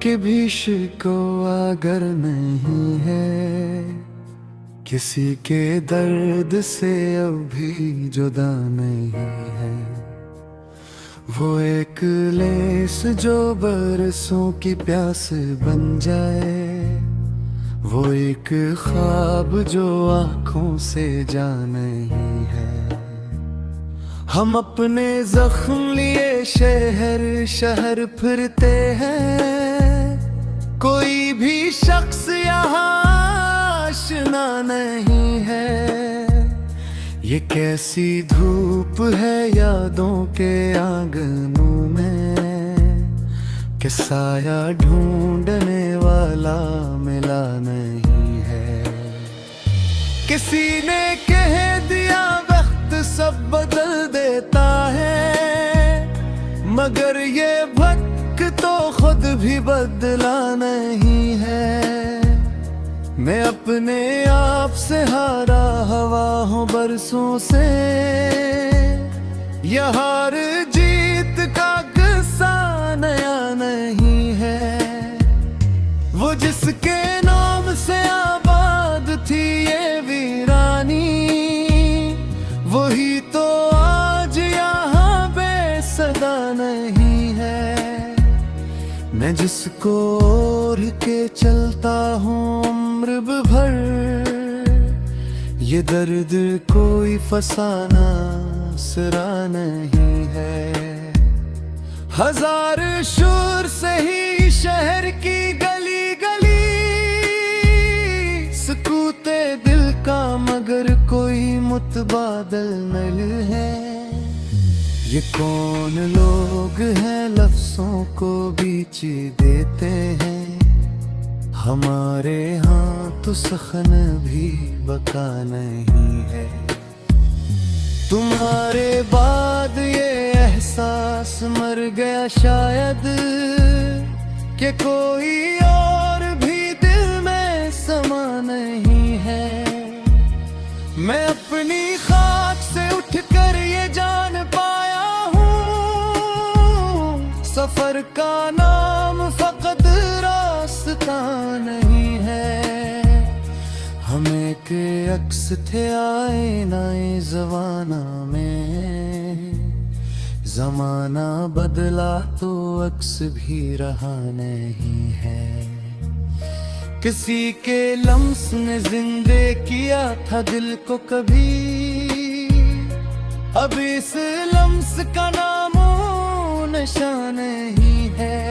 कि को अगर नहीं है, किसी के दर्द से अभी जुदा नहीं है। वो एक लेस जो बरसों की प्यास बन जाए, वो एक ख्वाब जो आँखों से जा नहीं है। हम अपने जख्म लिए शहर शहर फिरते हैं, कोई भी शख्स यहाँ आशना नहीं है। ये कैसी धूप है यादों के आंगनों में, कि साया ढूंढने वाला मिला नहीं है। किसी ने कह दिया वक्त सब बदल देता है, मगर ये भटक तो खुद भी बदला नहीं है। मैं अपने आप से हारा हवा हूँ बरसों से, यह हार जीत का किस्सा नया नहीं है। वो जिसके नाम से आबाद थी ये वीरानी, वही तो आज यहाँ बेसदा नहीं है। मैं जिसको ओढ़ के चलता हूँ उम्र भर, ये दर्द कोई फसाना सिरा नहीं है। हजार शोर से ही शहर की गली गली सुकूते दिल का, मगर कोई मुतबादल नहीं है। ये कौन लोग हैं लफ्जों को बीच देते हैं, हमारे यहाँ तो सखन भी बका नहीं है। तुम्हारे बाद ये एहसास मर गया शायद, कि कोई और भी दिल में समा नहीं है। मैं अपनी खाक से उठकर ये जान पाया हूँ, सफर का नाम फकत रास्ता नहीं है। हम एक अक्स थे आईनाए ज़माना में, ज़माना बदला तो अक्स भी रहा नहीं है। किसी के लम्स ने जिंदे किया था दिल को कभी, अब इस लम्स का नामो निशान नहीं है।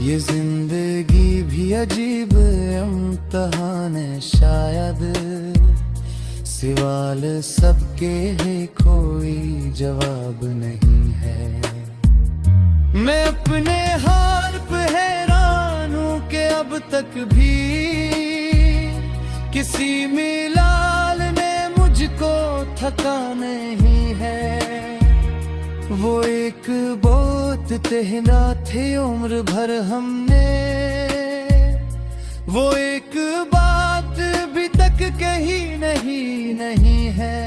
ये जिंदगी भी अजीब इम्तिहान है शायद, सवाल सबके है कोई जवाब नहीं है। मैं अपने हाल पे हैरान हूँ कि अब तक भी किसी मिलाल ने मुझको थका नहीं है। वो एक बहुत तहना थे उम्र भर हमने, वो एक बात भी तक कही नहीं है।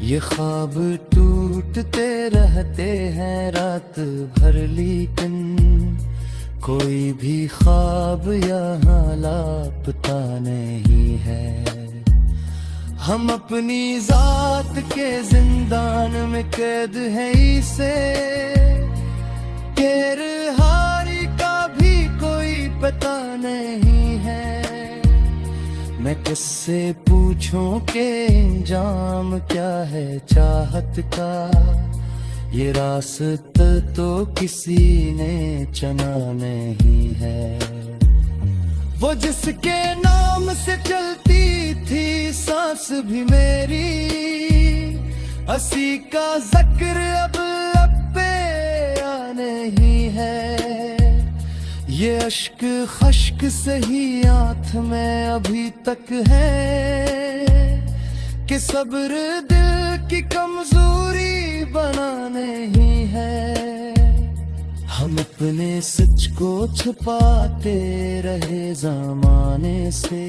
ये ख्वाब टूटते रहते हैं रात भर, लेकिन कोई भी ख्वाब यहाँ लापता नहीं है। हम अपनी जात के जिंदान में कैद हैं इसे, खैर हारी का भी कोई पता नहीं है। मैं किससे पूछूं कि इंजाम क्या है चाहत का, ये रास्ता तो किसी ने चुना नहीं है। वो जिसके नाम से चलती थी सांस भी मेरी, हंसी का जिक्र अब लब पे आ नहीं है। ये अश्क खश्क सही आँख में अभी तक है, कि सब्र दिल की कमजोरी बना नहीं है। हम अपने सच को छुपाते रहे ज़माने से,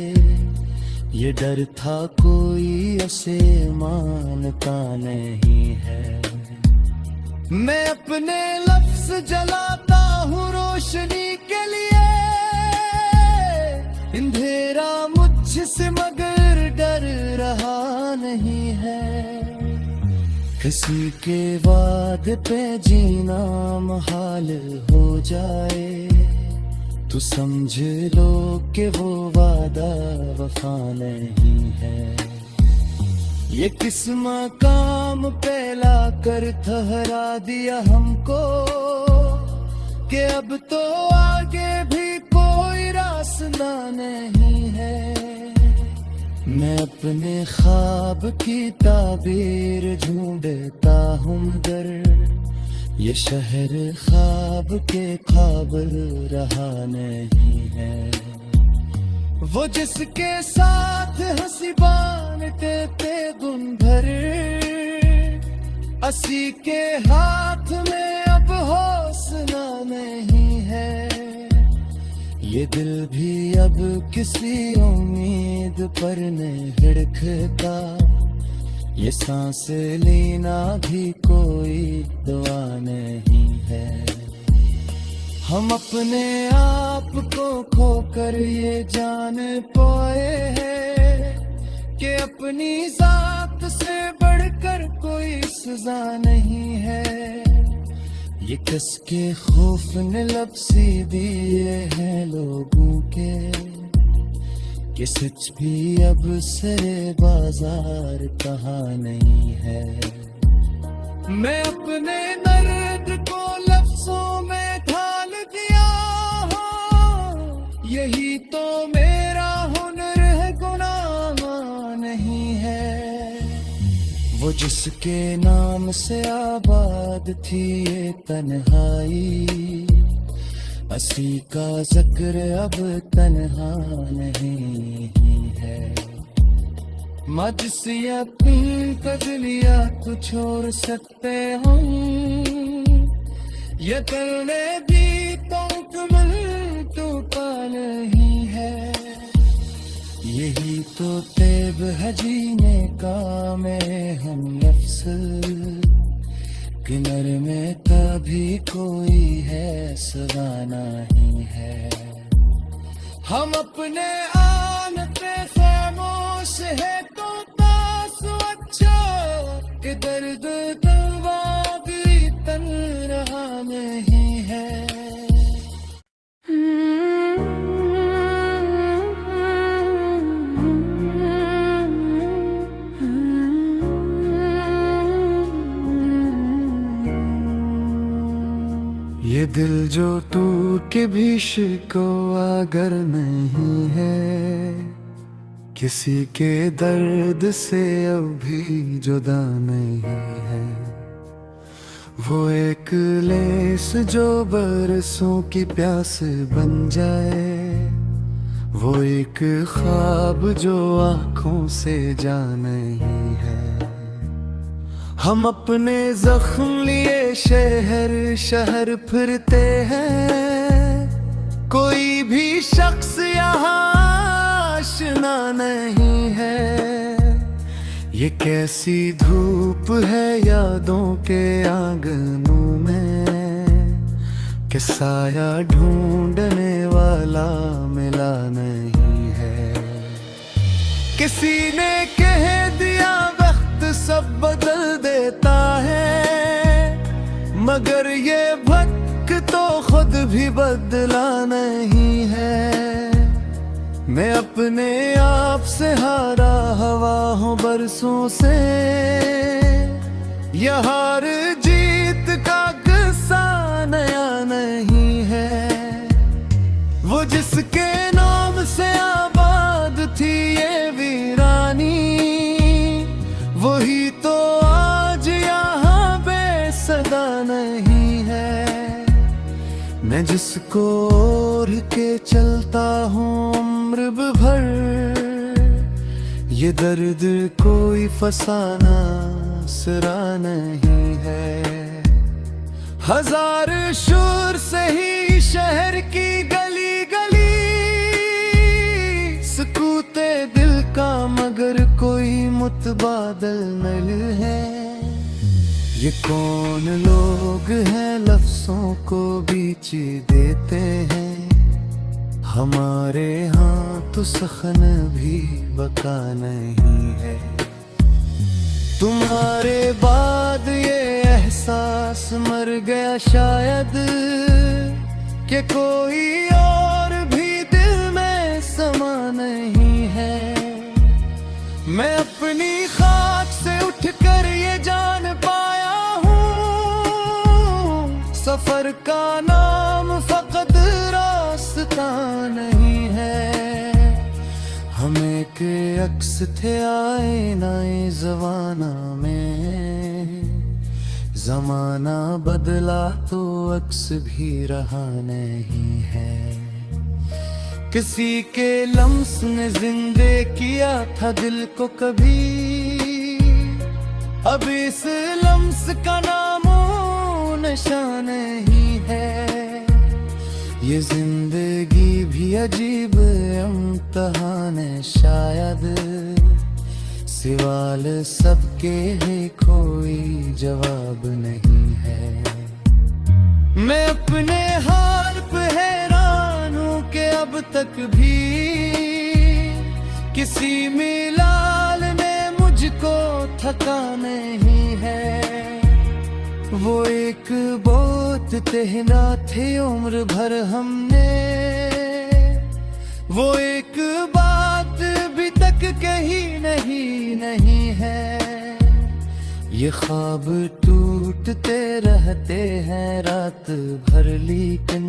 ये डर था कोई उसे मानता नहीं है। मैं अपने लफ्ज जलाता हूँ रोश किसी के वादे पे जीना मुहाल हो जाए तो समझ लो कि वो वादा वफा नहीं है। ये किस मकाम पे लाकर ठहरा दिया हमको कि अब तो आगे भी कोई रास्ता नहीं है। मैं अपने ख्वाब की ताबीर ढूंढता हूँ मगर ये शहर ख्वाब के काबिल रहा नहीं है। वो जिसके साथ हंसी बांटते थे गुन भर असी के हाथ में अब हौसला नहीं है। ये दिल भी अब किसी उम्मीद पर नहीं हिड़कता, ये सांस लेना भी कोई दुआ नहीं है। हम अपने आप को खोकर ये जान पाए हैं कि अपनी जात से बढ़कर कोई सजा नहीं है। ये किसके खौफ ने लफ्ज़ी दिए हैं लोगों के कि सच भी अब सरे बाजार कहाँ नहीं है। मैं अपने दर्द को लफ्जों में ढाल दिया हूँ, यही तो मेरा हुनर है, गुनाह नहीं है। वो जिसके नाम से आबाद थी ये तन्हाई, असी का जिक्र अब तन्हा नहीं है। मजस यकीन कर लिया तो छोड़ सकते हम, ये करने भी तो कमल टूटा नहीं है। यही तो तेब है जीने का में हम नफ्स, किनर में कभी कोई है सवा नहीं है। हम अपने आन पे खामोश है तो तासु अच्छा कि दर्द दवा भी तन रहा नहीं है। ये दिल जो टूट के भी शिकवा अगर नहीं है, किसी के दर्द से अब भी जुदा नहीं है। वो एक लेस जो बरसों की प्यास बन जाए, वो एक ख्वाब जो आँखों से जा नहीं है। हम अपने जख्म लिए शहर शहर फिरते हैं, कोई भी शख्स यहाँ आशना नहीं है। ये कैसी धूप है यादों के आंगनों में कि साया ढूंढने वाला मिला नहीं है। किसी ने कह दिया वक्त सब बदल देता है, मगर ये भटक तो खुद भी बदला नहीं है। मैं अपने आप से हारा हवा हूँ बरसों से, यह हार जीत का किस्सा नया नहीं है। वो जिसके नाम से आबाद थी ये वीरानी, वही तो आज यहाँ बेसदा नहीं है। मैं जिसको ओढ़ के चलता हूँ उम्र भर, ये दर्द कोई फसाना सिरा नहीं है। हजार शोर से ही शहर की गली गली सकूते दिल का, मगर कोई मुतबादल नल है। ये कौन लोग हैं लफ्जों को बीच देते हैं, हमारे यहाँ तो सखन भी बका नहीं है। तुम्हारे बाद ये एहसास मर गया शायद, कि कोई और भी दिल में समा नहीं है। मैं अपनी खाक से उठकर ये जान पाया हूँ, सफर का नाम फकत रास्ता नहीं है। हम एक अक्स थे आईनाए ज़माना में, ज़माना बदला तो अक्स भी रहा नहीं है। किसी के लम्स ने जिंदे किया था दिल को कभी, अब इस लम्स का नामो निशान नहीं है। ये जिंदगी भी अजीब इम्तिहान है शायद, सवाल सबके है कोई जवाब नहीं है। मैं अपने हाल पे हैरान हूँ कि अब तक भी किसी मिलाल ने मुझको थका नहीं है। वो एक बोत कहना थे उम्र भर हमने, वो एक बात भी तक कही नहीं है। ये ख्वाब टूटते रहते हैं रात भर, लेकिन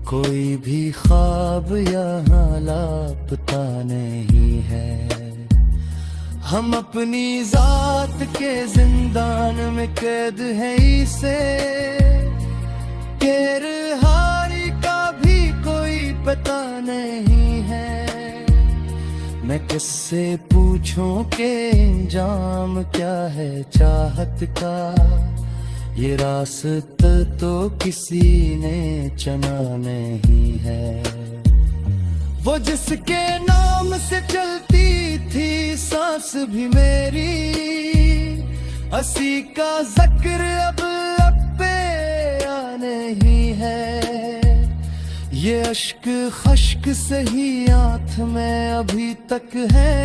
कोई भी ख्वाब यहाँ लापता नहीं है। हम अपनी जात के जिंदान में कैद हैं इसे, खैर हारी का भी कोई पता नहीं है। मैं किससे पूछूं कि इंजाम क्या है चाहत का, ये रास्ता तो किसी ने चुना नहीं है। वो जिसके नाम से चलती थी सांस भी मेरी, हंसी का जिक्र अब लब पे आ नहीं है। ये अश्क खश्क सही आंख में अभी तक है,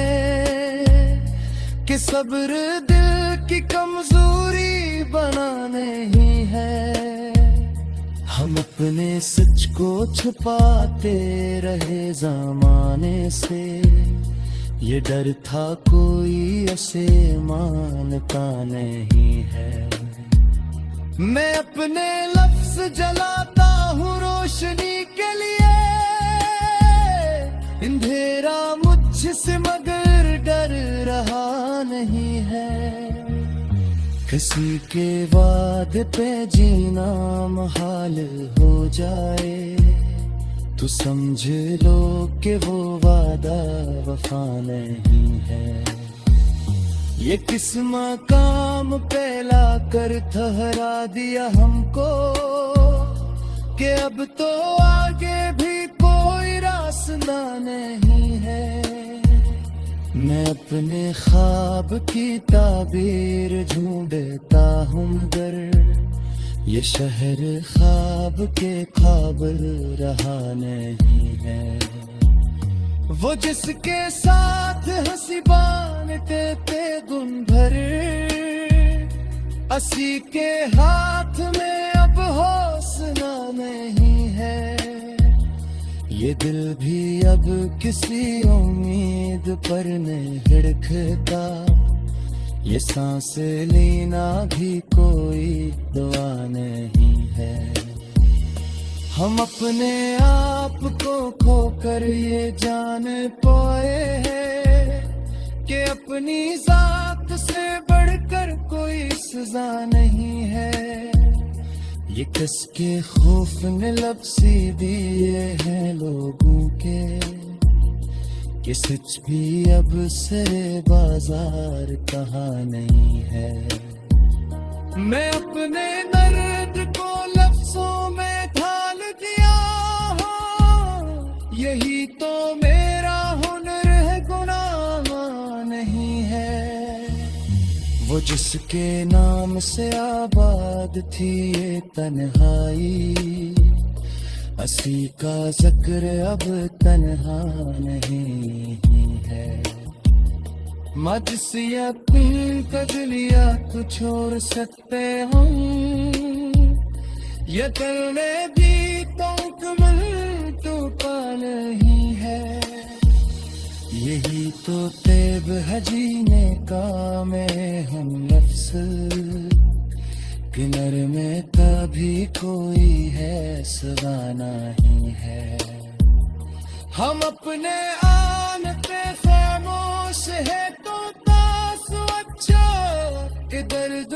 कि सब्र दिल की कमजोरी बना नहीं है। हम अपने सच को छुपाते रहे ज़माने से, ये डर था कोई ऐसे मानता नहीं है। मैं अपने लफ्ज जलाता हूँ रोशनी के लिए, अंधेरा मुझसे मगर डर रहा नहीं है। किसी के वादे पे जीना मुहाल हो जाए, तो समझ लो कि वो वादा वफा नहीं है। ये किस मकाम पे लाकर ठहरा दिया हमको, कि अब तो आगे भी कोई रास्ता नहीं है। मैं अपने ख्वाब की ताबीर ढूंढता हूँ मगर, ये शहर ख्वाब के काबिल रहा नहीं है। वो जिसके साथ हंसी बांटते थे गुन भर, असी के हाथ में अब हौसला नहीं है। ये दिल भी अब किसी उम्मीद पर नहीं हिड़कता, ये सांस लेना भी कोई दुआ नहीं है। हम अपने आप को खोकर ये जान पाए हैं, कि अपनी जात से बढ़कर कोई सजा नहीं है। ये किसके खौफ ने लफ्ज़ी दिए हैं लोगों के, कि सच भी अब सरे बाजार कहाँ नहीं है। मैं अपने दर्द को लफ्ज़ों में ढाल दिया हूँ, यही तो मेरा हुनर है, गुनाह नहीं है। वो जिसके नाम से आबाद थी ये तन्हाई, हंसी का जिक्र अब तन्हा नहीं है। मजस यकीन कर लिया तो छोड़ सकते हम, ये दिल में भी तो कमल टूटा नहीं है। यही तो तेब है जीने का में हम नफ्स, किनर में कभी कोई है सदा नहीं है। हम अपने आन पे खामोश है तो तास अच्छा, कि दर्द